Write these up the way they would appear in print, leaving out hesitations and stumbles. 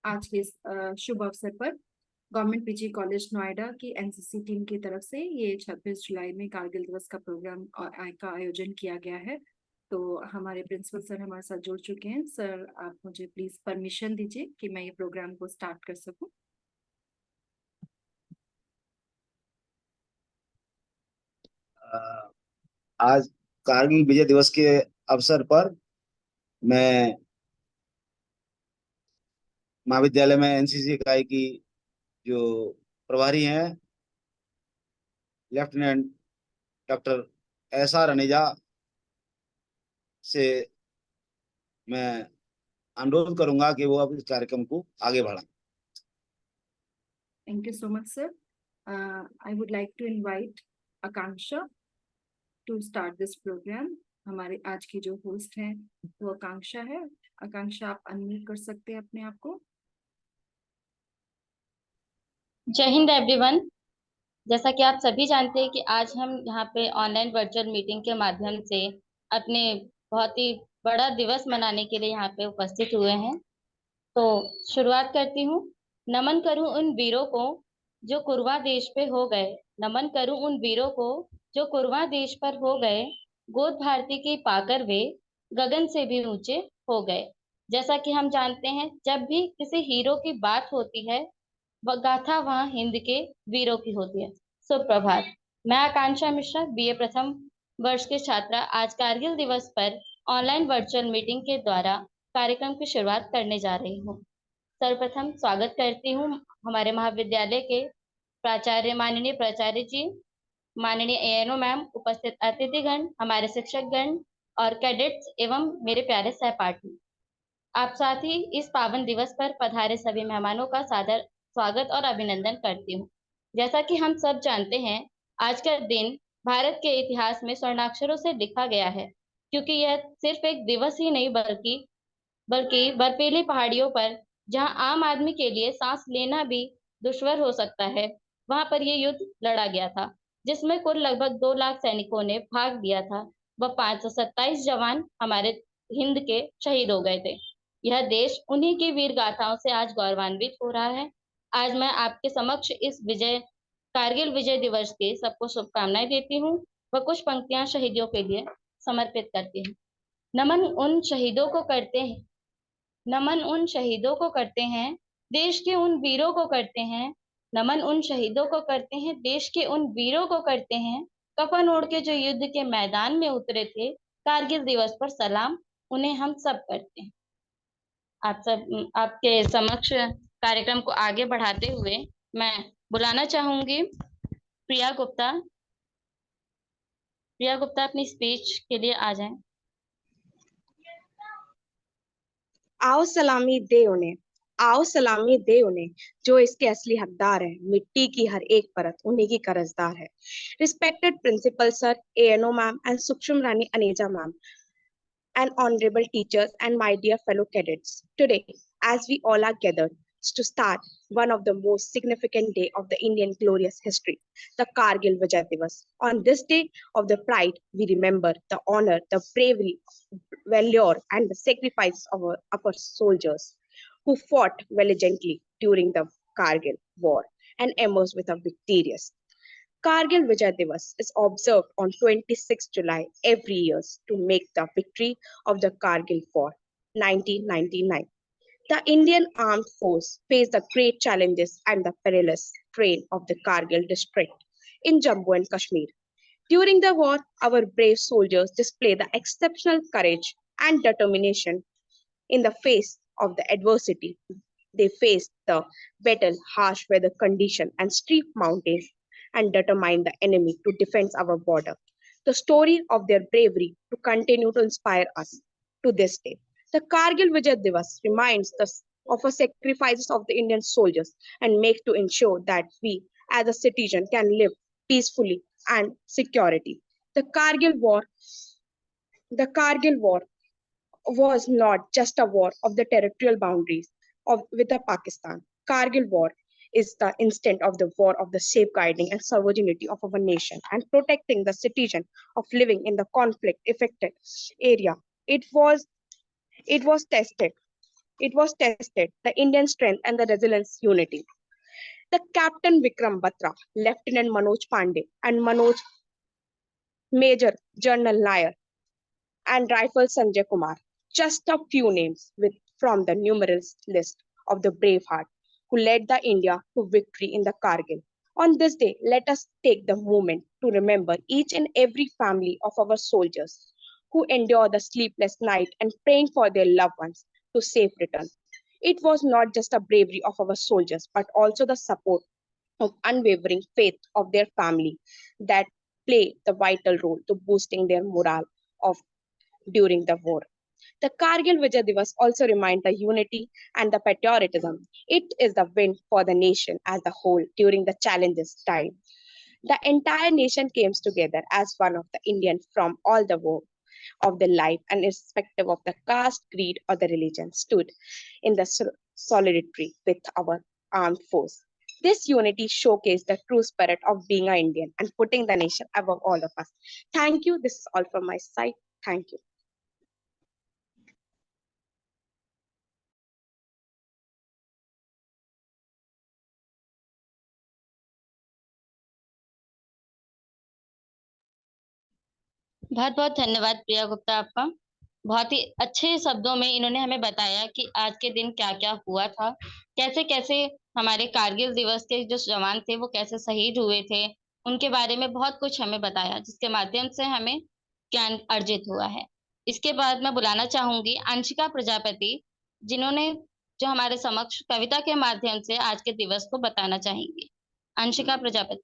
आज के इस शुभ अवसर पर गवर्नमेंट पीजी कॉलेज नोएडा की एनसीसी टीम की तरफ से ये 26 जुलाई में कारगिल दिवस का प्रोग्राम का आयोजन किया गया है। तो हमारे प्रिंसिपल सर हमारे साथ जुड़ चुके हैं। सर, आप मुझे प्लीज परमिशन दीजिए कि मैं ये प्रोग्राम को स्टार्ट कर सकूं। आज कारगिल विजय दिवस के अवसर पर मैं महाविद्यालय में एनसीसी इकाई की जो प्रभारी हैं लेफ्टिनेंट डॉक्टर एसआर अनेजा से मैं अनुरोध करूंगा कि वो अब इस कार्यक्रम को आगे बढ़ाएं। Thank you so much sir. I would like to invite Akanksha to start this program. हमारे आज की जो होस्ट हैं वो आकांक्षा है। आकांक्षा, आप अनम्यूट कर सकते हैं अपने आप को। जय हिंद एवरीवन। जैसा कि आप सभी जानते हैं कि आज हम यहाँ पे ऑनलाइन वर्चुअल मीटिंग के माध्यम से अपने बहुत ही बड़ा दिवस मनाने के लिए यहाँ पे उपस्थित हुए हैं। तो शुरुआत करती हूँ। नमन करूँ उन वीरों को जो कुरवा देश पे हो गए। नमन करूँ उन वीरों को जो कुरवा देश पर हो गए। गोद भारती की पाकर वे गगन से भी ऊंचे हो गए। जैसा कि हम जानते हैं, जब भी किसी हीरो की बात होती है वह गाथा वहां हिंद के वीरों की होती है। सुप्रभात। मैं आकांक्षा मिश्रा, बीए प्रथम वर्ष की छात्रा, आज कारगिल दिवस पर ऑनलाइन वर्चुअल मीटिंग के द्वारा कार्यक्रम की शुरुआत करने जा रही हूँ। सर्वप्रथम स्वागत करती हूँ हमारे महाविद्यालय के प्राचार्य, माननीय प्राचार्य जी, माननीय एएनओ मैम, उपस्थित अतिथिगण, हमारे शिक्षकगण और कैडेट्स एवं मेरे प्यारे सहपाठी। आप साथ ही इस पावन दिवस पर पधारे सभी मेहमानों का सादर स्वागत और अभिनंदन करती हूँ। जैसा कि हम सब जानते हैं, आज का दिन भारत के इतिहास में स्वर्णाक्षरों से लिखा गया है, क्योंकि यह सिर्फ एक दिवस ही नहीं बल्कि बर्फीली पहाड़ियों पर जहां आम आदमी के लिए सांस लेना भी दुश्वार हो सकता है, वहां पर यह युद्ध लड़ा गया था, जिसमें कुल लगभग 2 लाख सैनिकों ने भाग दिया था। वह 527 जवान हमारे हिंद के शहीद हो गए थे। यह देश उन्हीं की वीर गाथाओं से आज गौरवान्वित हो रहा है। आज मैं आपके समक्ष इस कारगिल विजय दिवस के सबको शुभकामनाएं देती हूँ व कुछ पंक्तियां शहीदियों के लिए समर्पित करती हूँ। नमन उन शहीदों को करते हैं नमन उन शहीदों को करते हैं देश के उन वीरों को करते हैं। नमन उन शहीदों को करते हैं देश के उन वीरों को करते हैं। कफन ओढ़ के जो युद्ध के मैदान में उतरे थे, कारगिल दिवस पर सलाम उन्हें हम सब करते हैं। आप सब आपके समक्ष कार्यक्रम को आगे बढ़ाते हुए मैं बुलाना चाहूंगी प्रिया गुप्ता। प्रिया गुप्ता अपनी स्पीच के लिए आ जाएं। आओ सलामी दे उन्हें, आओ सलामी दे उन्हें, जो इसके असली हकदार है। मिट्टी की हर एक परत उन्हीं की कर्जदार है। Respected principal sir, ANO ma'am and Suksham Rani Aneja ma'am, and honorable teachers and my dear fellow cadets. Today, as we all are gathered to start one of the most significant day of the Indian glorious history, the Kargil Vijay Divas. On this day of the pride, we remember the honor, the bravery, valor, and the sacrifice of our soldiers who fought valiantly during the Kargil war and emerged with a victorious. Kargil Vijay Divas is observed on 26 July every year to make the victory of the Kargil War 1999. The Indian Armed Force faced the great challenges and the perilous terrain of the Kargil district in Jammu and Kashmir. During the war, our brave soldiers displayed the exceptional courage and determination in the face of the adversity. They faced the battle, harsh weather conditions, and steep mountains and determined the enemy to defend our border. The story of their bravery to continue to inspire us to this day. The Kargil Vijay Divas reminds us of the sacrifices of the Indian soldiers and makes to ensure that we as a citizen can live peacefully and security. The Kargil War was not just a war of the territorial boundaries with the Pakistan. Kargil War is the instant of the war of the safeguarding and sovereignty of our nation and protecting the citizen of living in the conflict affected area. It was tested it was tested the Indian strength and the resilience unity. The Captain Vikram Batra, Lieutenant Manoj Pandey, and Major General Nair, and Rifle Sanjay Kumar, just a few names from the numerous list of the braveheart who led the India to victory in the Kargil. On this day, let us take the moment to remember each and every family of our soldiers who endure the sleepless night and praying for their loved ones to safe return. It was not just a bravery of our soldiers, but also the support of unwavering faith of their family that play the vital role to boosting their morale of during the war. The Kargil Vijay Divas also remind the unity and the patriotism. It is the win for the nation as a whole during the challenges time. The entire nation came together as one of the Indians from all the war of the life and irrespective of the caste, creed, or the religion stood in the solidarity with our armed force. This unity showcased the true spirit of being an Indian and putting the nation above all of us. Thank you. This is all from my side. Thank you. बहुत बहुत धन्यवाद प्रिया गुप्ता आपका। बहुत ही अच्छे शब्दों में इन्होंने हमें बताया कि आज के दिन क्या क्या हुआ था, कैसे कैसे हमारे कारगिल दिवस के जो जवान थे वो कैसे शहीद हुए थे, उनके बारे में बहुत कुछ हमें बताया, जिसके माध्यम से हमें ज्ञान अर्जित हुआ है। इसके बाद मैं बुलाना चाहूंगी अंशिका प्रजापति, जिन्होंने जो हमारे समक्ष कविता के माध्यम से आज के दिवस को बताना चाहेंगी। अंशिका प्रजापति।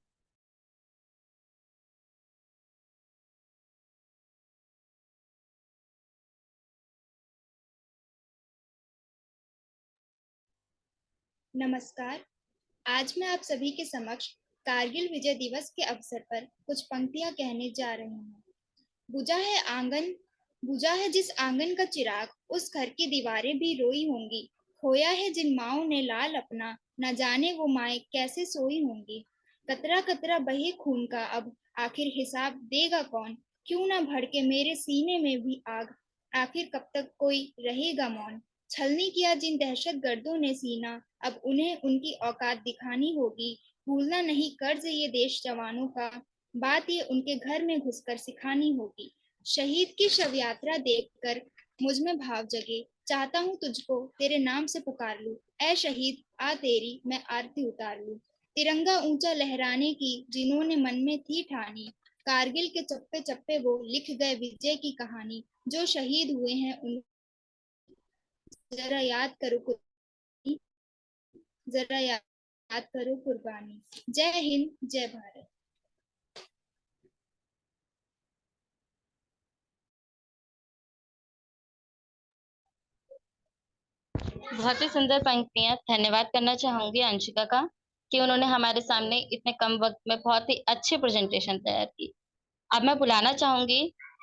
नमस्कार। आज मैं आप सभी के समक्ष कारगिल विजय दिवस के अवसर पर कुछ पंक्तियां कहने जा रही हूँ। बुझा है जिस आंगन का चिराग, उस घर की दीवारें भी रोई होंगी। खोया है जिन माओं ने लाल अपना, न जाने वो माएं कैसे सोई होंगी। कतरा कतरा बहे खून का अब, आखिर हिसाब देगा कौन। क्यों ना भड़के मेरे सीने में भी आग, आखिर कब तक कोई रहेगा मौन। छलनी किया जिन दहशत गर्दों ने सीना, अब उन्हें उनकी औकात दिखानी होगी। भूलना नहीं कर्ज ये देश जवानों का, बात ये उनके घर में घुसकर सिखानी होगी। शहीद की शव यात्रा देखकर मुझ में भाव जगे, चाहता हूँ तुझको तेरे नाम से पुकार लूं। ऐ शहीद आ तेरी मैं आरती उतार लूं। तिरंगा ऊंचा लहराने की जिन्होंने मन में थी ठानी, कारगिल के चप्पे चप्पे वो लिख गए विजय की कहानी। जो शहीद हुए हैं उन जरा याद करो कुर्बानी। जय हिंद, जय भारत। बहुत ही सुंदर पंक्तियां। धन्यवाद करना चाहूंगी अंशिका का कि उन्होंने हमारे सामने इतने कम वक्त में बहुत ही अच्छी प्रेजेंटेशन तैयार की। अब मैं बुलाना चाहूंगी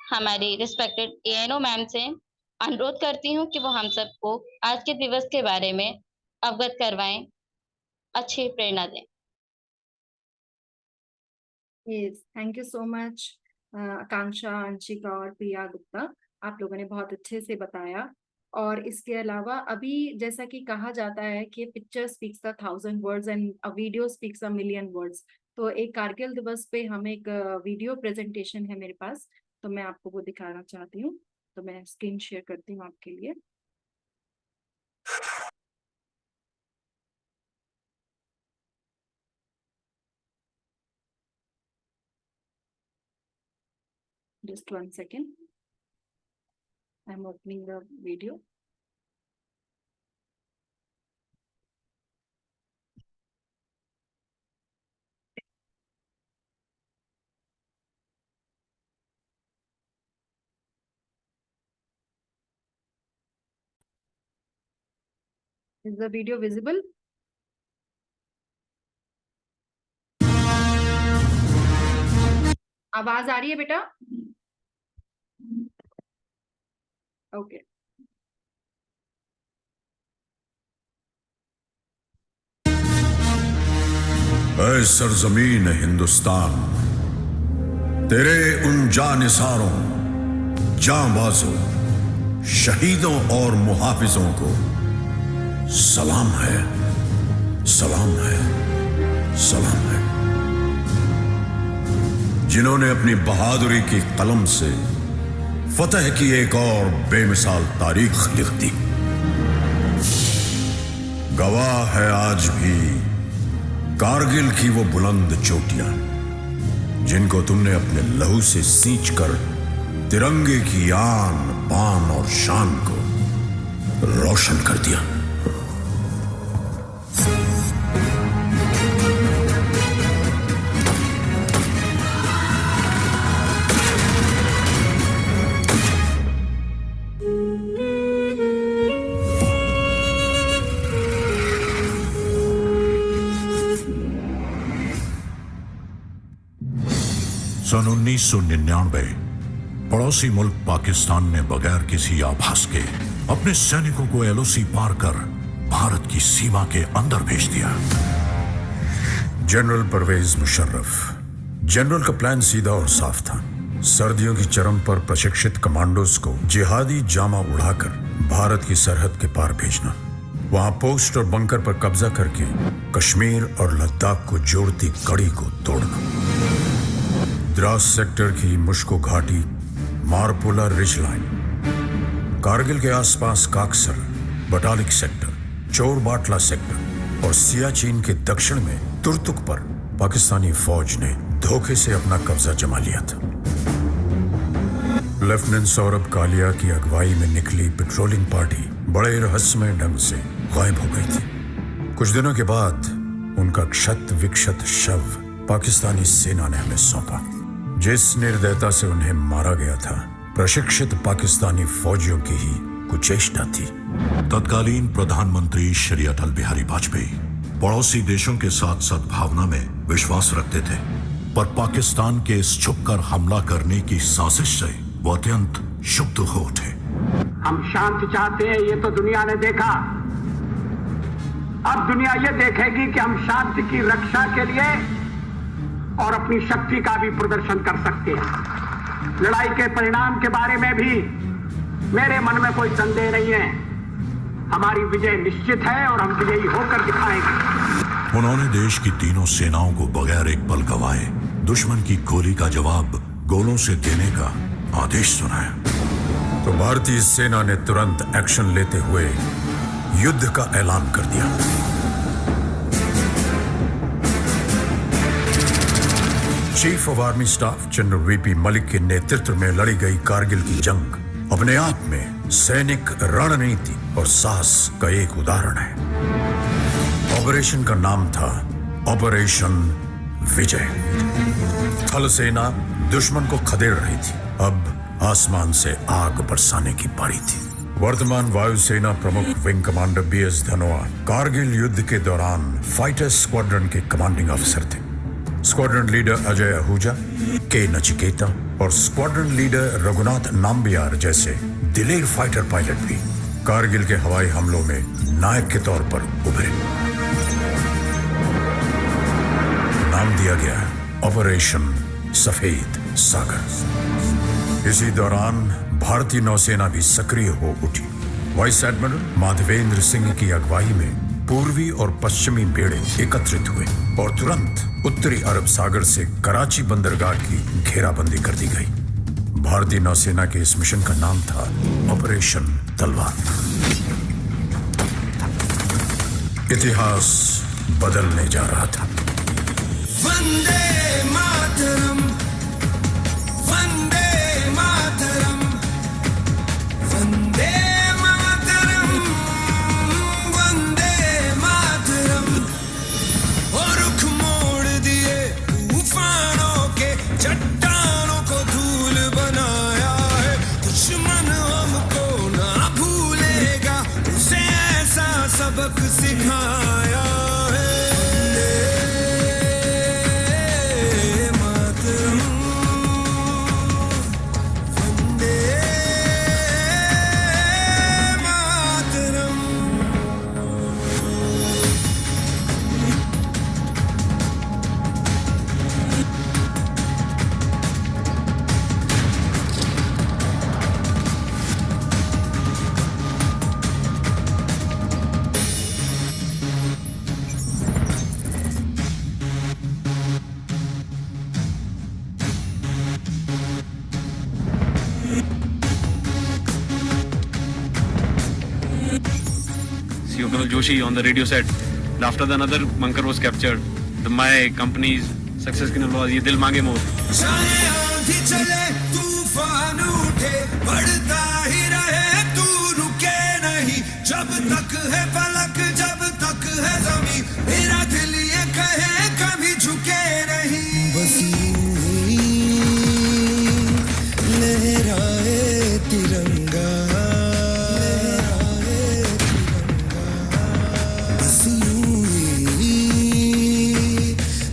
हमारी रिस्पेक्टेड एएनओ मैम से। अनुरोध करती हूँ कि वो हम सबको आज के दिवस के बारे में अवगत करवाएं, अच्छी प्रेरणा दें। Yes, thank you so much Akanksha, Anshika और प्रिया गुप्ता। आप लोगों ने बहुत अच्छे से बताया। और इसके अलावा अभी जैसा कि कहा जाता है कि picture speaks a 1000 words and a video speaks a million words. तो एक कारगिल दिवस पे हम एक वीडियो प्रेजेंटेशन है मेरे पास, तो मैं आपको वो दिखाना चाहती हूँ। तो मैं स्क्रीन शेयर करती हूँ आपके लिए। Just 1 second. I'm opening the video. Is the video visible? आवाज आ रही है बेटा? ओके। ऐ सरजमीन हिंदुस्तान, तेरे उन जानिसारों, जांबाजों, शहीदों और मुहाफिजों को सलाम है, सलाम है, सलाम है। जिन्होंने अपनी बहादुरी की कलम से फतह की एक और बेमिसाल तारीख लिख दी। गवाह है आज भी कारगिल की वो बुलंद चोटियां जिनको तुमने अपने लहू से सींच कर तिरंगे की आन बान और शान को रोशन कर दिया। सन 1999 पड़ोसी मुल्क पाकिस्तान ने बगैर किसी आभास के अपने सैनिकों को एलओसी पार कर भारत की सीमा के अंदर भेज दिया। जनरल परवेज मुशर्रफ। जनरल का प्लान सीधा और साफ था। सर्दियों की चरम पर प्रशिक्षित कमांडोज को जिहादी जामा उड़ाकर भारत की सरहद के पार भेजना, वहां पोस्ट और बंकर पर कब्जा करके कश्मीर और लद्दाख को जोड़ती कड़ी को तोड़ना। द्रास सेक्टर की मुश्को घाटी, मारपुला रिज लाइन, कारगिल के आसपास काकसर, बटालिक सेक्टर, चोर बाटला सेक्टर और सियाचिन के दक्षिण में तुर्तुक पर पाकिस्तानी फौज ने धोखे से अपना कब्जा जमा लिया था। लेफ्टिनेंट सौरभ कालिया की अगुवाई में निकली पेट्रोलिंग पार्टी बड़े रहस्यमय ढंग से गायब हो गई थी। कुछ दिनों के बाद उनका क्षत विक्षत शव पाकिस्तानी सेना ने हमें सौंपा। जिस निर्दयता से उन्हें मारा गया था प्रशिक्षित पाकिस्तानी फौजियों की ही कुचेष्टा थी। तत्कालीन प्रधानमंत्री श्री अटल बिहारी वाजपेयी पड़ोसी देशों के साथ सद्भावना में विश्वास रखते थे, पर पाकिस्तान के इस छुपकर हमला करने की साजिश से वो अत्यंत क्षुब्ध हो उठे। हम शांति चाहते हैं, ये तो दुनिया ने देखा। अब दुनिया ये देखेगी कि हम शांति की रक्षा के लिए और अपनी शक्ति का भी प्रदर्शन कर सकते हैं। लड़ाई के परिणाम के बारे में भी मेरे मन में कोई संदेह नहीं है। हमारी विजय निश्चित है और हम विजयी होकर दिखाएंगे। उन्होंने देश की तीनों सेनाओं को बगैर एक पल गवाए दुश्मन की गोली का जवाब गोलों से देने का आदेश सुनाया। तो भारतीय सेना ने तुरंत एक्शन लेते हुए युद्ध का ऐलान कर दिया। Chief of army staff general VP Malik के नेतृत्व में लड़ी गई कारगिल की जंग अपने आप में सैनिक रणनीति और साहस का एक उदाहरण है। ऑपरेशन का नाम था ऑपरेशन विजय। थल सेना दुश्मन को खदेड़ रही थी, अब आसमान से आग बरसाने की पारी थी। वर्तमान वायुसेना प्रमुख wing commander BS Dhanoa Kargil युद्ध के दौरान फाइटर स्क्वाड्रन के कमांडिंग ऑफिसर थे। Squadron leader Ajay Ahuja, K Nachiketa और स्क्वाड्रन लीडर रघुनाथ नाम्बियार जैसे दिलेर फाइटर पायलट भी कारगिल के हवाई हमलों में नायक के तौर पर उभरे। नाम दिया गया ऑपरेशन सफेद सागर। इसी दौरान भारतीय नौसेना भी सक्रिय हो उठी। वाइस एडमिरल माधवेंद्र सिंह की अगुवाई में पूर्वी और पश्चिमी बेड़े एकत्रित हुए और तुरंत उत्तरी अरब सागर से कराची बंदरगाह की घेराबंदी कर दी गई। भारतीय नौसेना के इस मिशन का नाम था ऑपरेशन तलवार। इतिहास बदलने जा रहा था। वंदे मातरम, वंदे मातरम, वंदे मातरम, वंदे मातरम। और रुख मोड़ दिए तूफानों के, चट्टानों को धूल बनाया है। दुश्मन हमको ना भूलेगा, उसे ऐसा सबक सिखाया है। Yoganal Joshi on the radio set. After that, another bunker was captured. My company's success की नलवाज़ ये दिल मांगे मोर. चाहे आंधी चले तूफान उठे बढ़ता ही रहे तू रुके नहीं जब तक है फलक जब तक है ज़मीं मेरा दिल ये कहे कभी झुके नहीं बस यूं ही लहराए तिरंगा बस यूं ही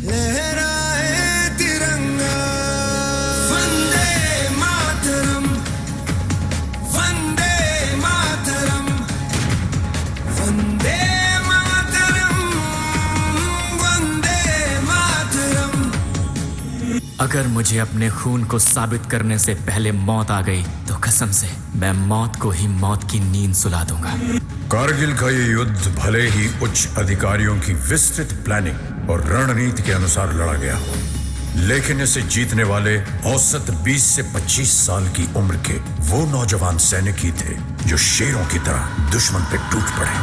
लहराए तिरंगा वंदे मातरम वंदे मातरम वंदे मातरम वंदे मातरम। अगर मुझे अपने खून को साबित करने से पहले मौत आ गई तो कसम से मैं मौत को ही मौत की नींद सुला दूंगा। कारगिल का ये युद्ध भले ही उच्च अधिकारियों की विस्तृत प्लानिंग और रणनीति के अनुसार लड़ा गया हो, लेकिन इसे जीतने वाले औसत 20 से 25 साल की उम्र के वो नौजवान सैनिक ही थे जो शेरों की तरह दुश्मन पे टूट पड़े।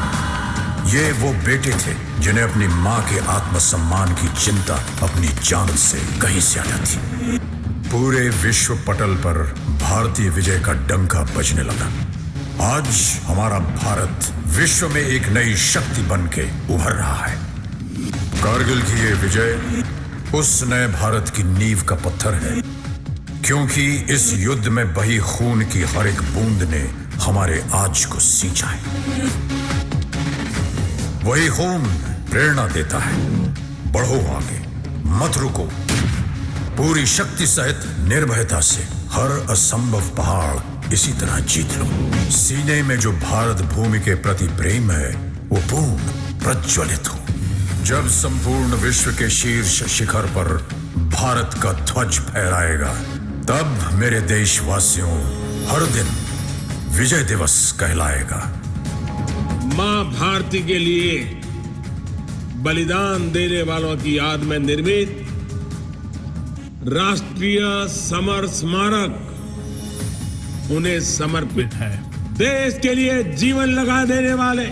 ये वो बेटे थे जिन्हें अपनी माँ के आत्मसम्मान की चिंता अपनी जान से कहीं ज्यादा थी। पूरे विश्व पटल पर भारतीय विजय का डंका बजने लगा। आज हमारा भारत विश्व में एक नई शक्ति बन के उभर रहा है। कारगिल की ये विजय उस नए भारत की नींव का पत्थर है, क्योंकि इस युद्ध में बही खून की हर एक बूंद ने हमारे आज को सींचा है। वही खून प्रेरणा देता है, बढ़ो आगे, मत रुको, पूरी शक्ति सहित निर्भयता से हर असंभव पहाड़ इसी तरह जीत लो। सीने में जो भारत भूमि के प्रति प्रेम है वो पूर्ण प्रज्वलित हो। जब संपूर्ण विश्व के शीर्ष शिखर पर भारत का ध्वज फहराएगा, तब मेरे देशवासियों हर दिन विजय दिवस कहलाएगा। मां भारती के लिए बलिदान देने वालों की याद में निर्मित राष्ट्रीय समर स्मारक उन्हें समर्पित है। देश के लिए जीवन लगा देने वाले,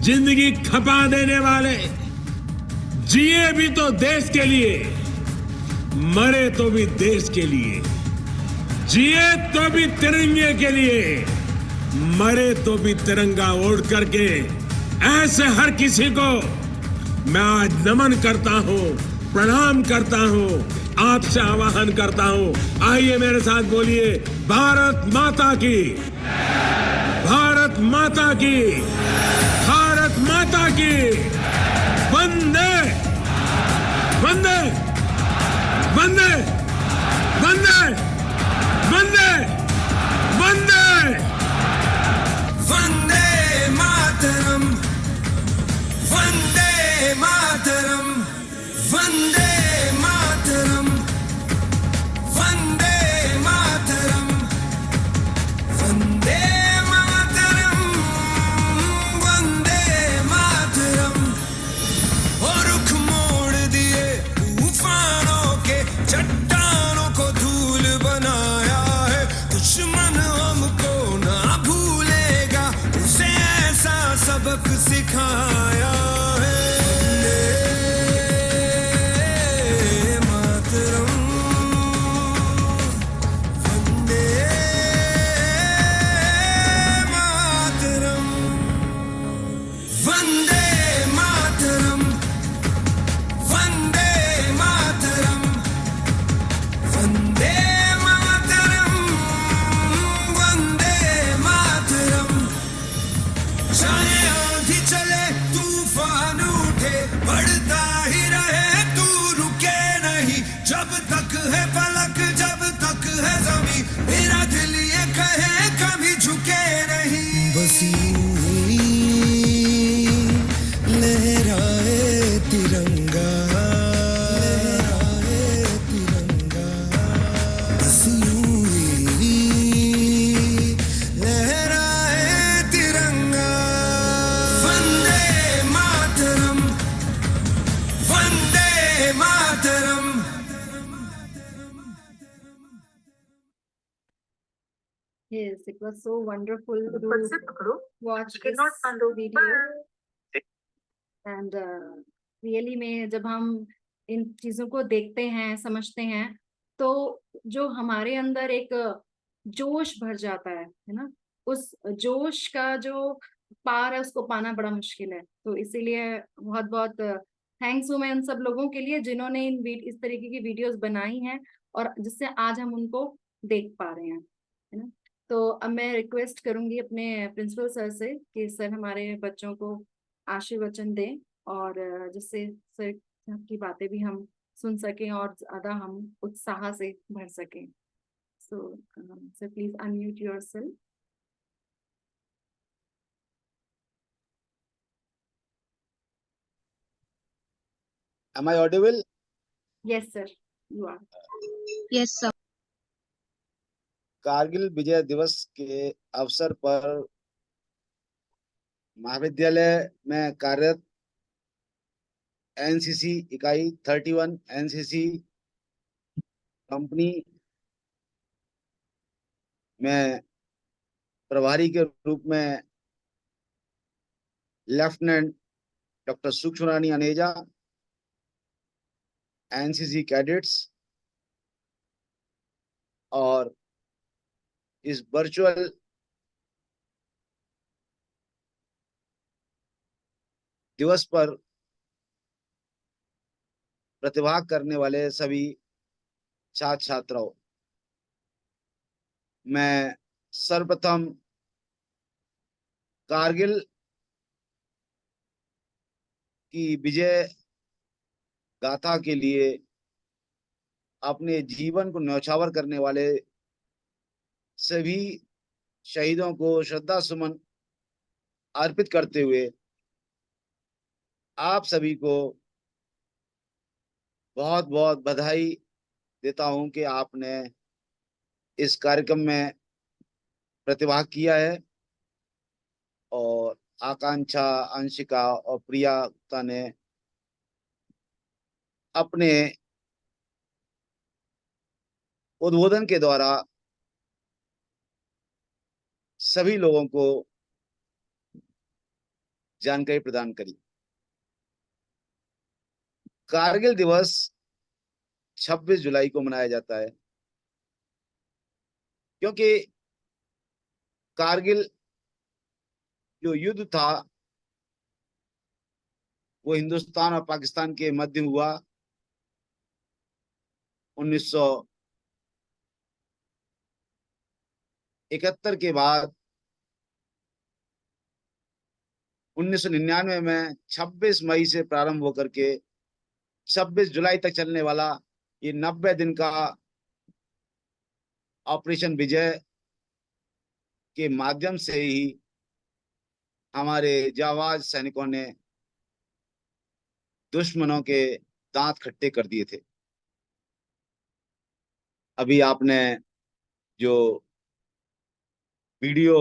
जिंदगी खपा देने वाले, जिए भी तो देश के लिए, मरे तो भी देश के लिए, जिए तो भी तिरंगे के लिए, मरे तो भी तिरंगा ओढ़ करके, ऐसे हर किसी को मैं आज नमन करता हूं, प्रणाम करता हूं, आपसे आह्वान करता हूं। आइए मेरे साथ बोलिए, भारत माता की, भारत माता की, भारत माता की, वंदे वंदे वंदे वंदे वंदे वंदे वंदे मातरम वंदे मातरम वंदे मातरम वंदे मातरम वंदे मातरम वंदे मातरम। और रुख मोड़ दिए तूफानों के, चट्टानों को धूल बनाया है, दुश्मन हमको ना भूलेगा, उसे ऐसा सबक सिखाया है। वंदे मातरम वंदे मातरम वंदे मातरम वंदे मातरम वंदे मातरम वंदे मातरम। चाहे आंधी चले तूफान Yes, it was so wonderful to watch this video. And really में जब हम इन चीजों को देखते हैं, समझते हैं, तो जो हमारे अंदर एक जोश भर जाता है ना, उस जोश का जो पार है उसको पाना बड़ा मुश्किल है। तो इसीलिए बहुत बहुत थैंक्स हूँ मैं उन सब लोगों के लिए जिन्होंने इस तरीके की वीडियोस बनाई हैं और जिससे आज हम उनको देख पा रहे हैं, है ना। तो अब मैं रिक्वेस्ट करूंगी अपने प्रिंसिपल सर से कि सर हमारे बच्चों को आशीर्वचन दें और जिससे सर की बातें भी हम सुन सकें और ज्यादा हम उत्साह से भर सकें। So sir please unmute yourself. Am I audible? Yes sir, you are. Yes, sir. Kargil Vijay Diwas के अवसर पर महाविद्यालय में कार्यरत एनसीसी इकाई 31 एनसीसी कंपनी में प्रभारी के रूप में लेफ्टिनेंट डॉक्टर सूक्ष्म रानी अनेजा, एनसीसी कैडेट्स और इस वर्चुअल दिवस पर प्रतिभाग करने वाले सभी छात्र छात्राओं, मैं सर्वप्रथम कारगिल की विजय गाथा के लिए अपने जीवन को न्यौछावर करने वाले सभी शहीदों को श्रद्धा सुमन अर्पित करते हुए आप सभी को बहुत बहुत बधाई देता हूं कि आपने इस कार्यक्रम में प्रतिभाग किया है और आकांक्षा, अंशिका और प्रिया ने अपने उद्बोधन के द्वारा सभी लोगों को जानकारी प्रदान करी। कारगिल दिवस 26 जुलाई को मनाया जाता है क्योंकि कारगिल जो युद्ध था वो हिंदुस्तान और पाकिस्तान के मध्य हुआ 1971 के बाद 1999 में 26 मई से प्रारंभ होकर के 26 जुलाई तक चलने वाला ये 90 दिन का ऑपरेशन विजय के माध्यम से ही हमारे जाबाज सैनिकों ने दुश्मनों के दांत खट्टे कर दिए थे। अभी आपने जो वीडियो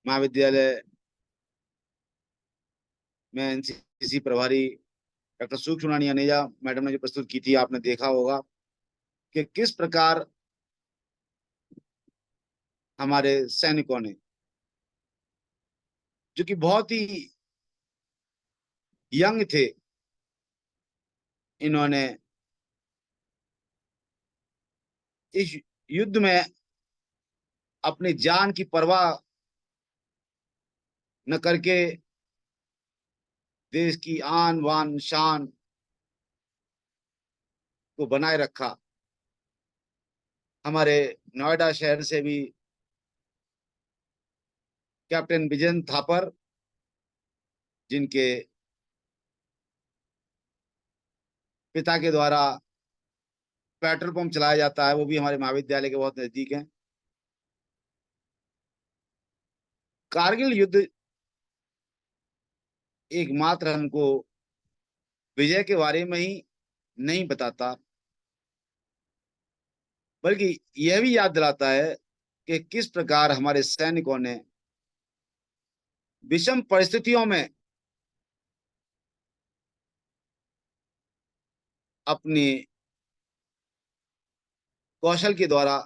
महाविद्यालय में एनसीसी प्रभारी डॉक्टर सूक्ष्म रानी अनेजा मैडम ने जो प्रस्तुत की थी, आपने देखा होगा कि किस प्रकार हमारे सैनिकों ने, जो कि बहुत ही यंग थे, इन्होंने इस युद्ध में अपनी जान की परवाह न करके देश की आन बान शान को बनाए रखा। हमारे नोएडा शहर से भी कैप्टन विजय थापर, जिनके पिता के द्वारा पेट्रोल पंप चलाया जाता है, वो भी हमारे महाविद्यालय के बहुत नजदीक हैं। कारगिल युद्ध एकमात्र हमको विजय के बारे में ही नहीं बताता, बल्कि यह भी याद दिलाता है कि किस प्रकार हमारे सैनिकों ने विषम परिस्थितियों में अपने कौशल के द्वारा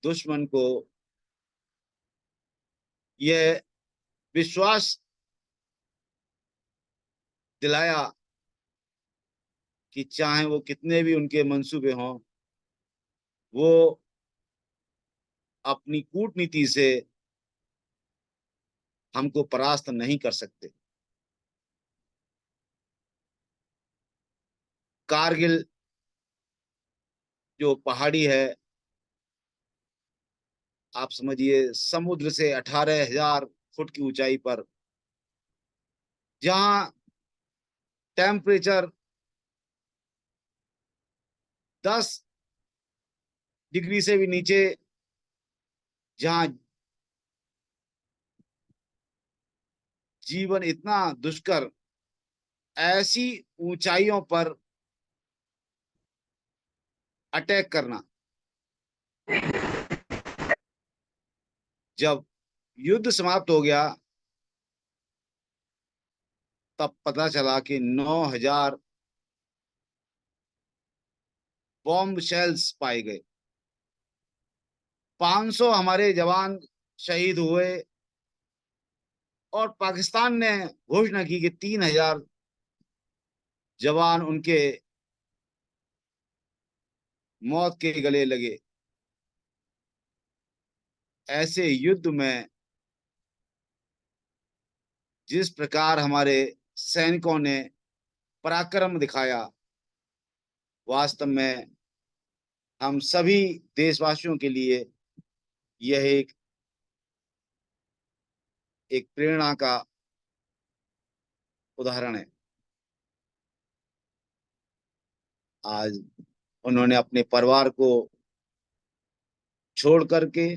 दुश्मन को यह विश्वास दिलाया कि चाहे वो कितने भी उनके मंसूबे हों, वो अपनी कूटनीति से हमको परास्त नहीं कर सकते। कारगिल जो पहाड़ी है, आप समझिए समुद्र से 18,000 फुट की ऊंचाई पर, जहां टेम्परेचर 10 डिग्री से भी नीचे, जहां जीवन इतना दुष्कर, ऐसी ऊंचाइयों पर अटैक करना। जब युद्ध समाप्त हो गया तब पता चला कि 9,000 बॉम्ब शेल्स पाए गए, 500 हमारे जवान शहीद हुए, और पाकिस्तान ने घोषणा की कि 3,000 जवान उनके मौत के गले लगे। ऐसे युद्ध में जिस प्रकार हमारे सैनिकों ने पराक्रम दिखाया, वास्तव में हम सभी देशवासियों के लिए यह एक प्रेरणा का उदाहरण है। आज उन्होंने अपने परिवार को छोड़ करके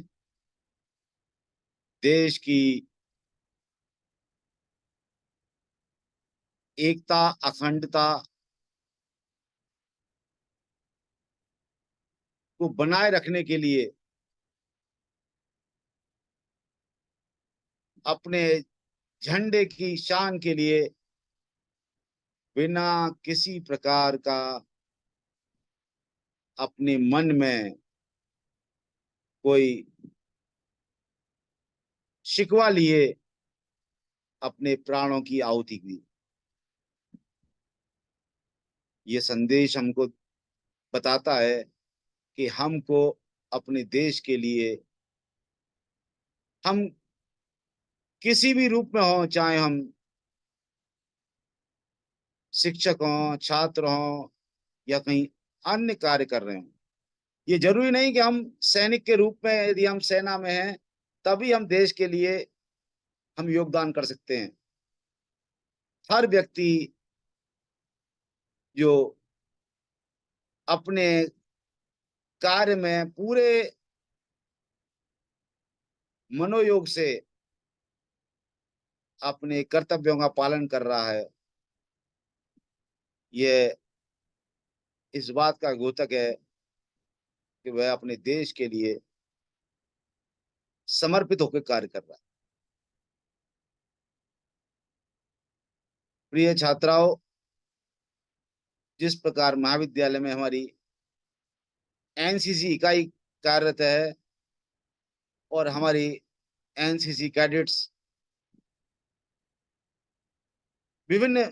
देश की एकता, अखंडता को बनाए रखने के लिए अपने झंडे की शान के लिए बिना किसी प्रकार का अपने मन में कोई शिकवा लिए अपने प्राणों की आहुति दी। ये संदेश हमको बताता है कि हमको अपने देश के लिए, हम किसी भी रूप में हो, चाहे हम शिक्षक हों, छात्र हों, या कहीं अन्य कार्य कर रहे हों, ये जरूरी नहीं कि हम सैनिक के रूप में, यदि हम सेना में हैं तभी हम देश के लिए हम योगदान कर सकते हैं। हर व्यक्ति जो अपने कार्य में पूरे मनोयोग से अपने कर्तव्यों का पालन कर रहा है, ये इस बात का द्योतक है कि वह अपने देश के लिए समर्पित होकर कार्य कर रहा है। प्रिय छात्राओं, जिस प्रकार महाविद्यालय में हमारी एनसीसी इकाई कार्यरत है और हमारी एनसीसी कैडेट्स विभिन्न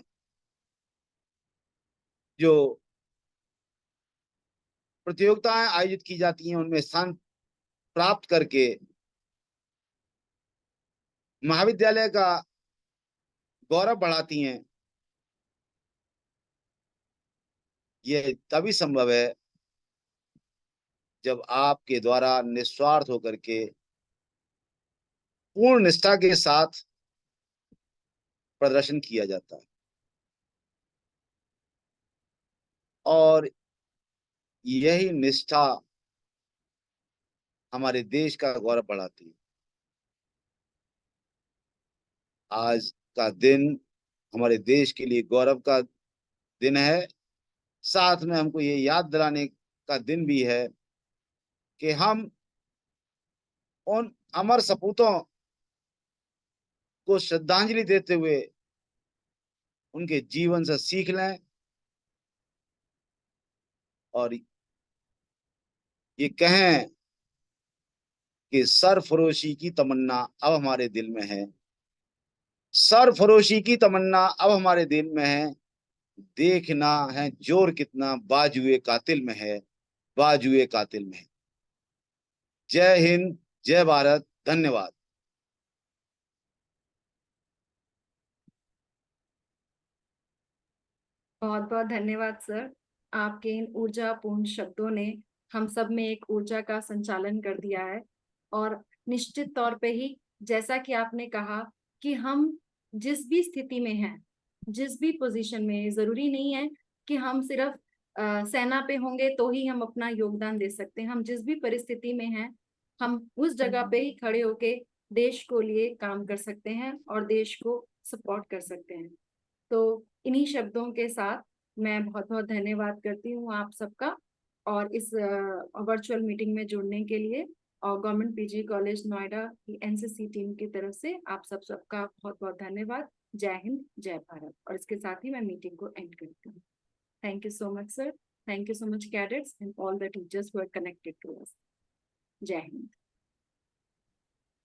जो प्रतियोगिताएं आयोजित की जाती हैं उनमें स्थान प्राप्त करके महाविद्यालय का गौरव बढ़ाती हैं, यह तभी संभव है जब आपके द्वारा निस्वार्थ होकर के पूर्ण निष्ठा के साथ प्रदर्शन किया जाता है, और यही निष्ठा हमारे देश का गौरव बढ़ाती है। आज का दिन हमारे देश के लिए गौरव का दिन है, साथ में हमको ये याद दिलाने का दिन भी है कि हम उन अमर सपूतों को श्रद्धांजलि देते हुए उनके जीवन से सीख लें और ये कहें कि सरफरोशी की तमन्ना अब हमारे दिल में है, सरफरोशी की तमन्ना अब हमारे दिल में है, देखना है जोर कितना बाजुए कातिल में है, बाजुए कातिल में है। जय हिंद, जय भारत, धन्यवाद। बहुत बहुत धन्यवाद सर। आपके इन ऊर्जापूर्ण शब्दों ने हम सब में एक ऊर्जा का संचालन कर दिया है। और निश्चित तौर पे ही जैसा कि आपने कहा कि हम जिस भी स्थिति में हैं, जिस भी पोजीशन में, जरूरी नहीं है कि हम सिर्फ सेना पे होंगे तो ही हम अपना योगदान दे सकते हैं। हम जिस भी परिस्थिति में हैं, हम उस जगह पे ही खड़े होके देश को लिए काम कर सकते हैं और देश को सपोर्ट कर सकते हैं। तो इन्हीं शब्दों के साथ मैं बहुत बहुत धन्यवाद करती हूँ आप सबका, और इस वर्चुअल मीटिंग में जुड़ने के लिए। और गवर्नमेंट पीजी कॉलेज नोएडा की एनसीसी टीम की तरफ से आप सबका बहुत बहुत धन्यवाद। जय हिंद, जय भारत। और इसके साथ ही मैं मीटिंग को एंड करती हूँ। Thank you so much sir, thank you so much cadets and all the teachers who are connected to us. Jai Hind.